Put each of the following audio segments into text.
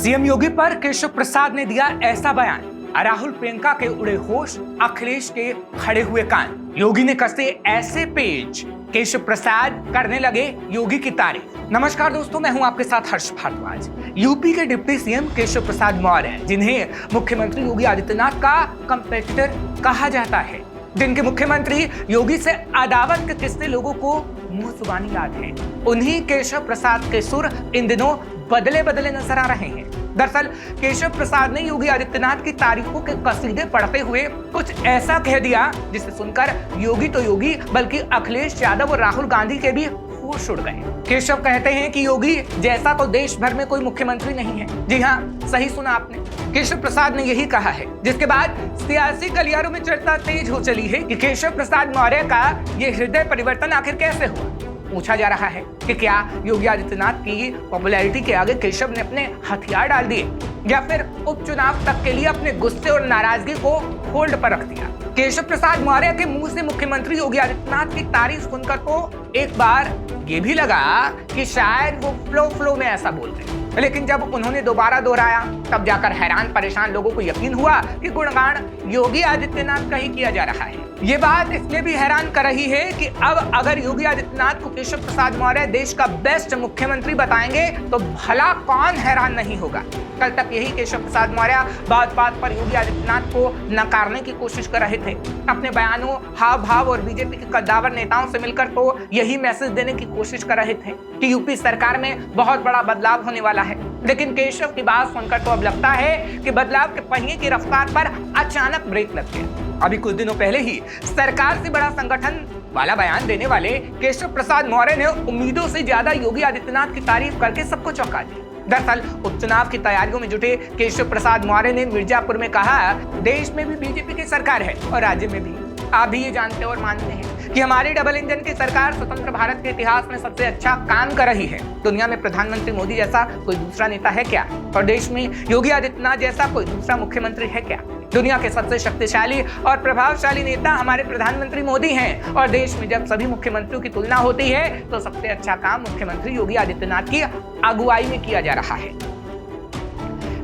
CM योगी पर केशव प्रसाद ने दिया ऐसा बयान, राहुल प्रियंका के उड़े होश, अखिलेश के खड़े हुए कान। योगी ने कसे ऐसे पेज, केशव प्रसाद करने लगे योगी की तारीफ। नमस्कार दोस्तों, मैं हूं आपके साथ हर्ष भारद्वाज। यूपी के डिप्टी सीएम केशव प्रसाद मौर्य, जिन्हें मुख्यमंत्री योगी आदित्यनाथ का कंपेटिटर कहा जाता है, जिनके मुख्यमंत्री योगी से अदावत के किस्से लोगों को मुंह जुबानी याद है, उन्हीं केशव प्रसाद के सुर इन दिनों बदले बदले नजर आ रहे हैं। दरअसल केशव प्रसाद ने योगी आदित्यनाथ की तारीफों के कसीदे पढ़ते हुए कुछ ऐसा कह दिया जिसे सुनकर योगी तो योगी बल्कि अखिलेश यादव और राहुल गांधी के भी होश उड़ गए। केशव कहते हैं कि योगी जैसा तो देश भर में कोई मुख्यमंत्री नहीं है। जी हाँ, सही सुना आपने, केशव प्रसाद ने यही कहा है। जिसके बाद सियासी गलियारों में चर्चा तेज हो चली है कि केशव प्रसाद मौर्य का ये हृदय परिवर्तन आखिर कैसे हुआ। पूछा जा रहा है कि क्या योगी आदित्यनाथ की पॉपुलैरिटी के आगे केशव ने अपने हथियार डाल दिए या फिर उपचुनाव तक के लिए अपने गुस्से और नाराजगी को होल्ड पर रख दिया। केशव प्रसाद मौर्य के मुंह से मुख्यमंत्री योगी आदित्यनाथ की तारीफ सुनकर तो एक बार ये भी लगा कि शायद वो फ्लो में ऐसा बोल रहे हैं, लेकिन जब उन्होंने दोबारा दोहराया तब जाकर हैरान परेशान लोगों को यकीन हुआ कि गुणगान योगी आदित्यनाथ का ही किया जा रहा है। ये बात इसलिए भी हैरान कर रही है कि अब अगर योगी आदित्यनाथ को केशव प्रसाद मौर्य देश का बेस्ट मुख्यमंत्री बताएंगे तो भला कौन हैरान नहीं होगा। कल तक यही केशव प्रसाद मौर्य बात बात पर योगी आदित्यनाथ को नकारने की कोशिश कर रहे थे। अपने बयानों, हाव भाव और बीजेपी के कद्दावर नेताओं से मिलकर तो यही मैसेज देने की कोशिश कर रहे थे कि यूपी सरकार में बहुत बड़ा बदलाव होने वाला है। लेकिन केशव की बात सुनकर तो अब लगता है कि बदलाव के पहिए की रफ्तार पर अचानक ब्रेक लग गया। अभी कुछ दिनों पहले ही सरकार से बड़ा संगठन वाला बयान देने वाले केशव प्रसाद मौर्य ने उम्मीदों से ज्यादा योगी आदित्यनाथ की तारीफ करके सबको चौंका दिया। दरअसल उपचुनाव की तैयारियों में जुटे केशव प्रसाद मौर्य ने मिर्जापुर में कहा, देश में भी बीजेपी की सरकार है और राज्य में भी। आप भी ये जानते और मानते हैं कि हमारी डबल इंजन की सरकार स्वतंत्र भारत के इतिहास में सबसे अच्छा काम कर रही है। दुनिया में प्रधानमंत्री मोदी जैसा कोई दूसरा नेता है क्या? और देश में योगी आदित्यनाथ जैसा कोई दूसरा मुख्यमंत्री है क्या? दुनिया के सबसे शक्तिशाली और प्रभावशाली नेता हमारे प्रधानमंत्री मोदी हैं और देश में जब सभी मुख्यमंत्रियों की तुलना होती है तो सबसे अच्छा काम मुख्यमंत्री योगी आदित्यनाथ की अगुवाई में किया जा रहा है।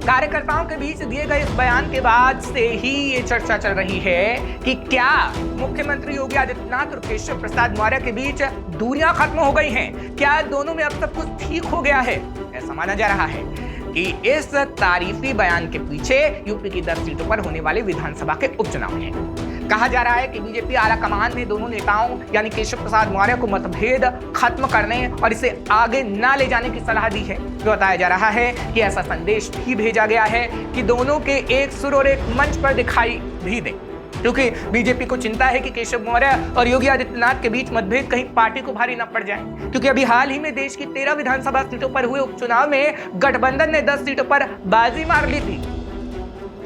कार्यकर्ताओं के बीच दिए गए इस बयान के बाद से ही ये चर्चा चल रही है कि क्या मुख्यमंत्री योगी आदित्यनाथ और केशव प्रसाद मौर्य के बीच दूरियां खत्म हो गई हैं? क्या दोनों में अब सब कुछ ठीक हो गया है? ऐसा माना जा रहा है कि इस तारीफी बयान के पीछे यूपी की 10 सीटों पर होने वाले विधानसभा के उपचुनाव हैं। कहा जा रहा है कि बीजेपी आला कमान ने दोनों नेताओं यानी केशव प्रसाद मौर्य को मतभेद खत्म करने और इसे आगे ना ले जाने की सलाह दी है। बताया जा रहा है कि ऐसा संदेश भी भेजा गया है कि दोनों के एक सुर और एक मंच पर दिखाई भी दें, क्योंकि बीजेपी को चिंता है कि केशव मौर्य और योगी आदित्यनाथ के बीच मतभेद कहीं पार्टी को भारी न पड़ जाए। क्योंकि अभी हाल ही में देश की 13 विधानसभा सीटों पर हुए उपचुनाव में गठबंधन ने 10 सीटों पर बाजी मार ली थी,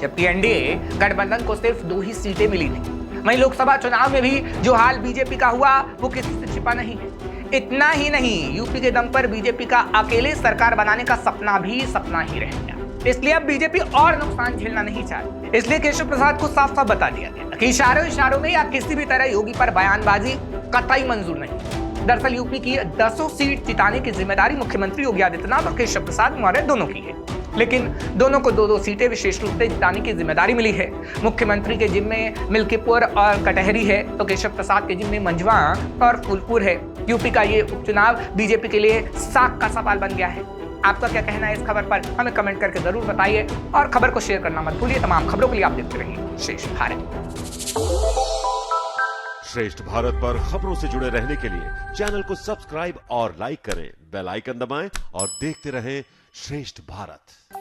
जबकि एनडीए गठबंधन को सिर्फ 2 ही सीटें मिली थी। वहीं लोकसभा चुनाव में भी जो हाल बीजेपी का हुआ वो किसी से छिपा नहीं है। इतना ही नहीं, यूपी के दम पर बीजेपी का अकेले सरकार बनाने का सपना भी सपना ही रह गया। इसलिए अब बीजेपी और नुकसान झेलना नहीं चाहती। इसलिए केशव प्रसाद को साफ साफ बता दिया गया कि इशारों में या किसी भी तरह योगी पर बयानबाजी कतई मंजूर नहीं। दरअसल यूपी की 10 सीट जिताने की जिम्मेदारी मुख्यमंत्री योगी आदित्यनाथ और केशव प्रसाद मौर्य दोनों की है, लेकिन दोनों को 2-2 सीटें विशेष रूप से जिताने की जिम्मेदारी मिली है। मुख्यमंत्री के जिम्मे मिल्कीपुर और कटहरी है तो केशव प्रसाद के जिम्मे मंझवा और फूलपुर है। यूपी का ये उपचुनाव बीजेपी के लिए साख का सवाल बन गया है। आपका क्या कहना है इस खबर पर? हमें कमेंट करके जरूर बताइए और खबर को शेयर करना मत भूलिए। तमाम खबरों के लिए आप देखते रहिए श्रेष्ठ भारत। श्रेष्ठ भारत पर खबरों से जुड़े रहने के लिए चैनल को सब्सक्राइब और लाइक करें, बेल आइकन दबाएं और देखते रहें श्रेष्ठ भारत।